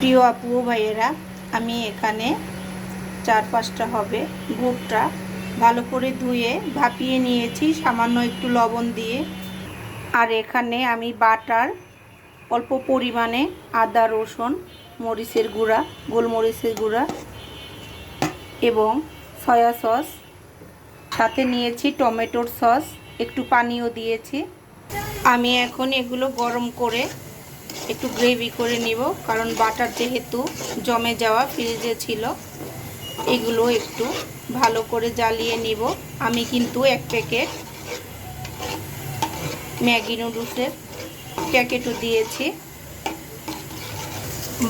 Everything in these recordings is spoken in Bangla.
প্রিয় আপু ও ভাইয়েরা, আমি এখানে 4-5টা হবে ভুট্টা ভালো করে ধুয়ে ভাপিয়ে নিয়েছি সামান্য একটু লবণ দিয়ে। আর এখানে আমি বাটার অল্প পরিমাণে আদা, রসুন, মরিচের গুঁড়া, গোলমরিচের গুঁড়া এবং সয়া সস, সাথে নিয়েছি টমেটোর সস, একটু পানিও দিয়েছি। আমি এখন এগুলো গরম করে একটু গ্রেভি করে নিব, কারণ বাটার যেহেতু জমে যাওয়া ফ্রিজে ছিল, এগুলো একটু ভালো করে জ্বালিয়ে নিব। আমি কিন্তু 1 প্যাকেট ম্যাগি নুডলসের প্যাকেটও দিয়েছি।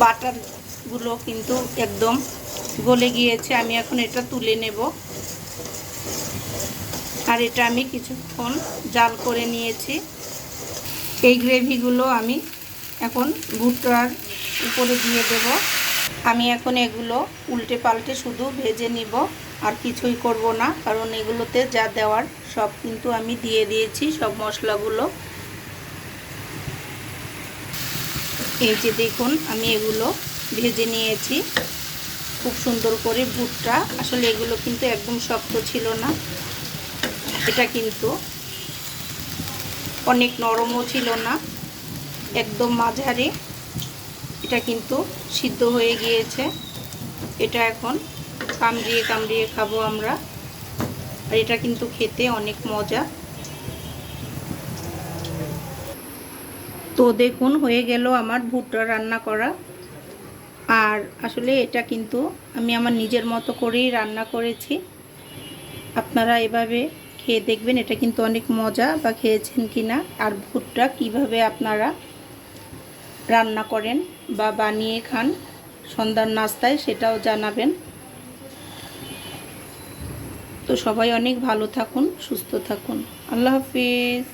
বাটারগুলো কিন্তু একদম গলে গিয়েছে। আমি এখন এটা তুলে নেব। আর এটা আমি কিছুক্ষণ জাল করে নিয়েছি। এই গ্রেভিগুলো আমি এখন ভুট্টার উপরে দিয়ে দেব। আমি এখন এগুলো উল্টে পাল্টে শুধু ভেজে নিব, আর কিছুই করব না, কারণ এগুলোতে যা দেওয়ার সব কিন্তু আমি দিয়ে দিয়েছি, সব মশলাগুলো। এই যে দেখুন, আমি এগুলো ভেজে নিয়েছি খুব সুন্দর করে। ভুট্টা আসলে এগুলো কিন্তু একদম শক্ত ছিল না, এটা কিন্তু অনেক নরমও ছিল না, একদম মাঝারি। এটা কিন্তু সিদ্ধ হয়ে গিয়েছে। এটা এখন কামড়িয়ে কামড়িয়ে খাবো আমরা। আর এটা কিন্তু খেতে অনেক মজা। তো দেখুন, হয়ে গেল আমার ভুট্টা রান্না করা। আর আসলে এটা কিন্তু আমি আমার নিজের মতো করেই রান্না করেছি। আপনারা এভাবে খেয়ে দেখবেন, এটা কিন্তু অনেক মজা। বা খেয়েছেন কি না, আর ভুট্টা কিভাবে আপনারা রান্না করেন বা বানিয়ে খান সন্ধ্যার নাস্তায়, সেটাও জানাবেন। তো সবাই অনেক ভালো থাকুন, সুস্থ থাকুন। আল্লাহ হাফিজ।